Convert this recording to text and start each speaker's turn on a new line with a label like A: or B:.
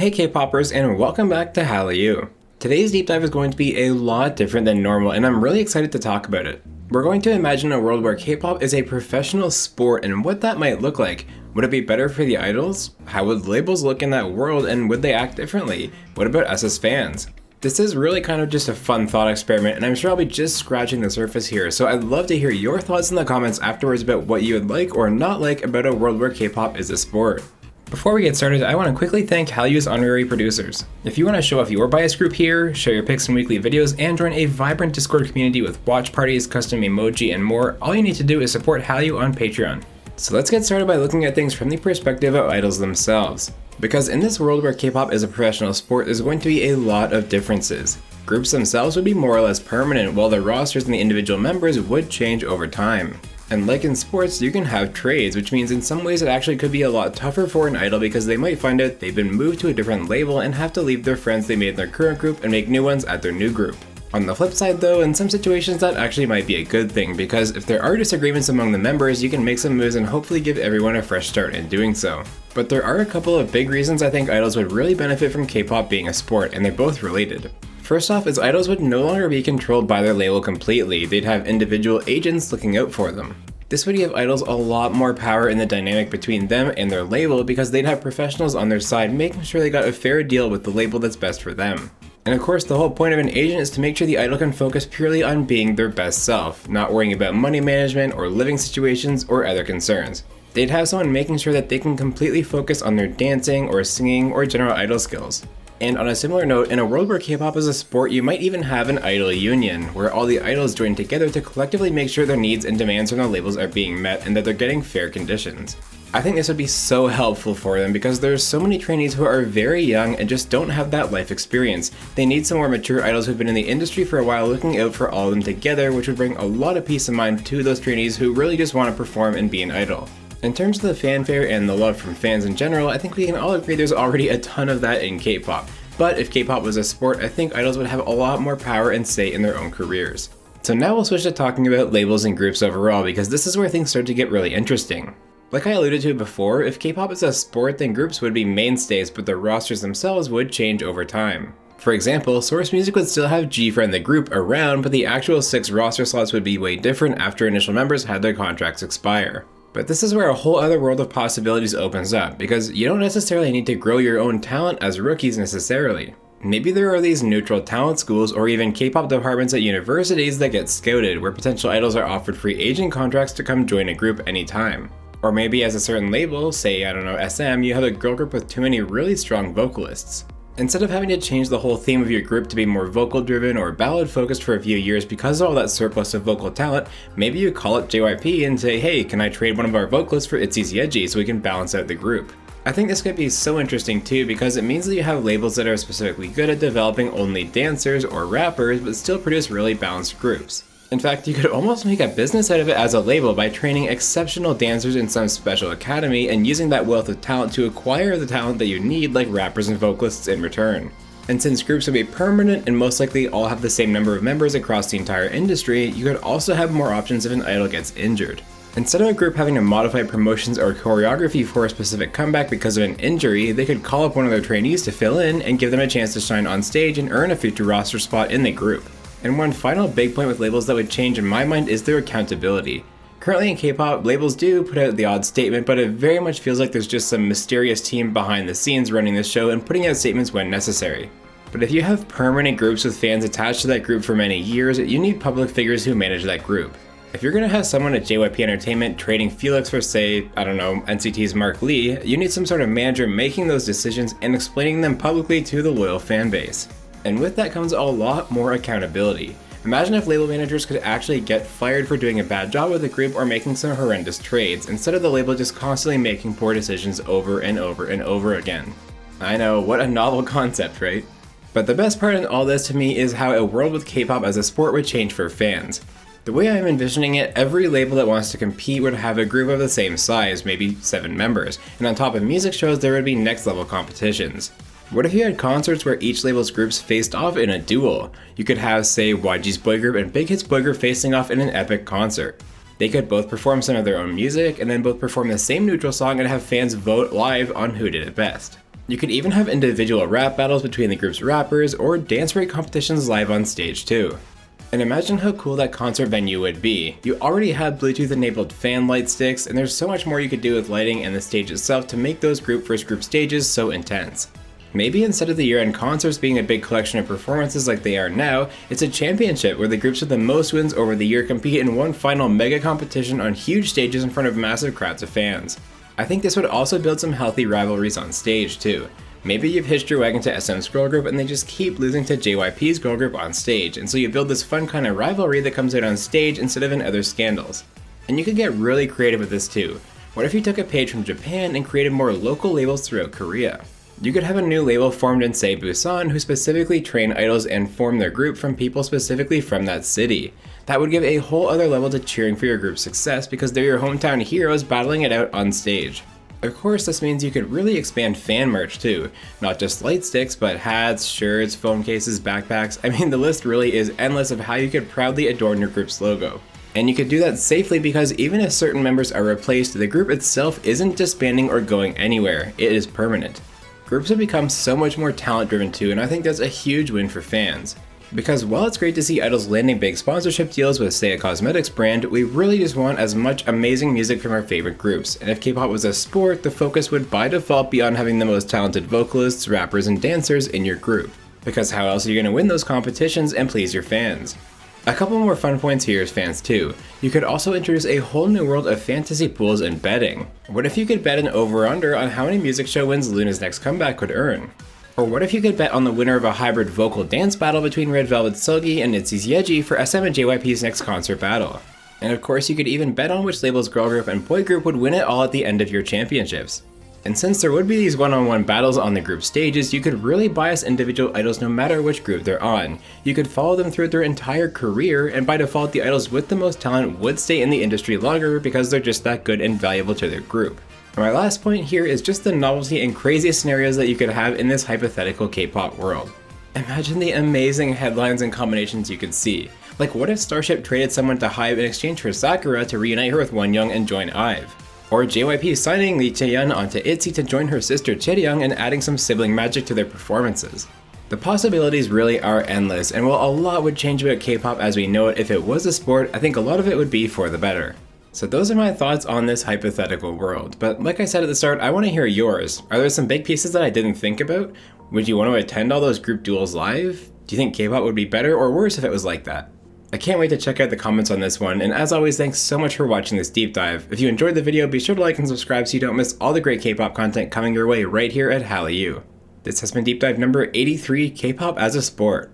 A: Hey K-popers, and welcome back to Hallyu. Today's deep dive is going to be a lot different than normal, and I'm really excited to talk about it. We're going to imagine a world where K-pop is a professional sport and what that might look like. Would it be better for the idols? How would labels look in that world, and would they act differently? What about us as fans? This is really kind of just a fun thought experiment, and I'm sure I'll be just scratching the surface here, so I'd love to hear your thoughts in the comments afterwards about what you would like or not like about a world where K-pop is a sport. Before we get started, I want to quickly thank Hallyu's honorary producers. If you want to show off your bias group here, share your pics in weekly videos, and join a vibrant Discord community with watch parties, custom emoji, and more, all you need to do is support Hallyu on Patreon. So let's get started by looking at things from the perspective of idols themselves. Because in this world where K-pop is a professional sport, there's going to be a lot of differences. Groups themselves would be more or less permanent, while the rosters and the individual members would change over time. And like in sports, you can have trades, which means in some ways it actually could be a lot tougher for an idol because they might find out they've been moved to a different label and have to leave their friends they made in their current group and make new ones at their new group. On the flip side though, in some situations that actually might be a good thing, because if there are disagreements among the members, you can make some moves and hopefully give everyone a fresh start in doing so. But there are a couple of big reasons I think idols would really benefit from K-pop being a sport, and they're both related. First off is idols would no longer be controlled by their label completely, they'd have individual agents looking out for them. This would give idols a lot more power in the dynamic between them and their label because they'd have professionals on their side making sure they got a fair deal with the label that's best for them. And of course the whole point of an agent is to make sure the idol can focus purely on being their best self, not worrying about money management or living situations or other concerns. They'd have someone making sure that they can completely focus on their dancing or singing or general idol skills. And on a similar note, in a world where K-pop is a sport, you might even have an idol union, where all the idols join together to collectively make sure their needs and demands from the labels are being met and that they're getting fair conditions. I think this would be so helpful for them because there's so many trainees who are very young and just don't have that life experience. They need some more mature idols who've been in the industry for a while looking out for all of them together, which would bring a lot of peace of mind to those trainees who really just want to perform and be an idol. In terms of the fanfare and the love from fans in general, I think we can all agree there's already a ton of that in K-pop. But if K-pop was a sport, I think idols would have a lot more power and say in their own careers. So now we'll switch to talking about labels and groups overall, because this is where things start to get really interesting. Like I alluded to before, if K-pop is a sport, then groups would be mainstays, but the rosters themselves would change over time. For example, Source Music would still have G-Friend the group around, but the actual 6 roster slots would be way different after initial members had their contracts expire. But this is where a whole other world of possibilities opens up, because you don't necessarily need to grow your own talent as rookies necessarily. Maybe there are these neutral talent schools or even K-pop departments at universities that get scouted, where potential idols are offered free agent contracts to come join a group anytime. Or maybe as a certain label, say I don't know SM, you have a girl group with too many really strong vocalists. Instead of having to change the whole theme of your group to be more vocal driven or ballad focused for a few years because of all that surplus of vocal talent, maybe you call up JYP and say, hey, can I trade one of our vocalists for Itzy's Yeji so we can balance out the group? I think this could be so interesting too because it means that you have labels that are specifically good at developing only dancers or rappers but still produce really balanced groups. In fact, you could almost make a business out of it as a label by training exceptional dancers in some special academy and using that wealth of talent to acquire the talent that you need, like rappers and vocalists, in return. And since groups would be permanent and most likely all have the same number of members across the entire industry, you could also have more options if an idol gets injured. Instead of a group having to modify promotions or choreography for a specific comeback because of an injury, they could call up one of their trainees to fill in and give them a chance to shine on stage and earn a future roster spot in the group. And one final big point with labels that would change in my mind is their accountability. Currently in K-pop, labels do put out the odd statement, but it very much feels like there's just some mysterious team behind the scenes running the show and putting out statements when necessary. But if you have permanent groups with fans attached to that group for many years, you need public figures who manage that group. If you're gonna have someone at JYP Entertainment trading Felix for say, I don't know, NCT's Mark Lee, you need some sort of manager making those decisions and explaining them publicly to the loyal fan base. And with that comes a lot more accountability. Imagine if label managers could actually get fired for doing a bad job with a group or making some horrendous trades, instead of the label just constantly making poor decisions over and over and over again. I know, what a novel concept, right? But the best part in all this to me is how a world with K-pop as a sport would change for fans. The way I'm envisioning it, every label that wants to compete would have a group of the same size, maybe 7 members, and on top of music shows there would be next level competitions. What if you had concerts where each label's groups faced off in a duel? You could have, say, YG's boy group and Big Hit's boy group facing off in an epic concert. They could both perform some of their own music and then both perform the same neutral song and have fans vote live on who did it best. You could even have individual rap battles between the group's rappers or dance break competitions live on stage too. And imagine how cool that concert venue would be. You already have Bluetooth enabled fan light sticks, and there's so much more you could do with lighting and the stage itself to make those group versus group stages so intense. Maybe instead of the year-end concerts being a big collection of performances like they are now, it's a championship where the groups with the most wins over the year compete in one final mega competition on huge stages in front of massive crowds of fans. I think this would also build some healthy rivalries on stage too. Maybe you've hitched your wagon to SM's girl group and they just keep losing to JYP's girl group on stage, and so you build this fun kind of rivalry that comes out on stage instead of in other scandals. And you could get really creative with this too. What if you took a page from Japan and created more local labels throughout Korea? You could have a new label formed in, say, Busan who specifically train idols and form their group from people specifically from that city. That would give a whole other level to cheering for your group's success because they're your hometown heroes battling it out on stage. Of course, this means you could really expand fan merch too. Not just light sticks, but hats, shirts, phone cases, backpacks. I mean, the list really is endless of how you could proudly adorn your group's logo. And you could do that safely because even if certain members are replaced, the group itself isn't disbanding or going anywhere. It is permanent. Groups have become so much more talent driven too, and I think that's a huge win for fans. Because while it's great to see idols landing big sponsorship deals with, say, a cosmetics brand, we really just want as much amazing music from our favorite groups. And if K-pop was a sport, the focus would by default be on having the most talented vocalists, rappers, and dancers in your group. Because how else are you going to win those competitions and please your fans? A couple more fun points here as fans too. You could also introduce a whole new world of fantasy pools and betting. What if you could bet an over-under on how many music show wins Luna's next comeback could earn? Or what if you could bet on the winner of a hybrid vocal dance battle between Red Velvet's Seulgi and ITZY's Yeji for SM and JYP's next concert battle? And of course you could even bet on which label's girl group and boy group would win it all at the end of your championships. And since there would be these one-on-one battles on the group stages, you could really bias individual idols no matter which group they're on. You could follow them throughout their entire career, and by default the idols with the most talent would stay in the industry longer because they're just that good and valuable to their group. And my last point here is just the novelty and crazy scenarios that you could have in this hypothetical K-pop world. Imagine the amazing headlines and combinations you could see. Like what if Starship traded someone to HYBE in exchange for Sakura to reunite her with Wonyoung and join IVE? Or JYP signing Lee Chaeyeon onto ITZY to join her sister Chaeryeong and adding some sibling magic to their performances. The possibilities really are endless, and while a lot would change about K-pop as we know it if it was a sport, I think a lot of it would be for the better. So those are my thoughts on this hypothetical world, but like I said at the start, I want to hear yours. Are there some big pieces that I didn't think about? Would you want to attend all those group duels live? Do you think K-pop would be better or worse if it was like that? I can't wait to check out the comments on this one, and as always, thanks so much for watching this deep dive. If you enjoyed the video, be sure to like and subscribe so you don't miss all the great K-pop content coming your way right here at Hallyu. This has been Deep Dive number 83, K-pop as a sport.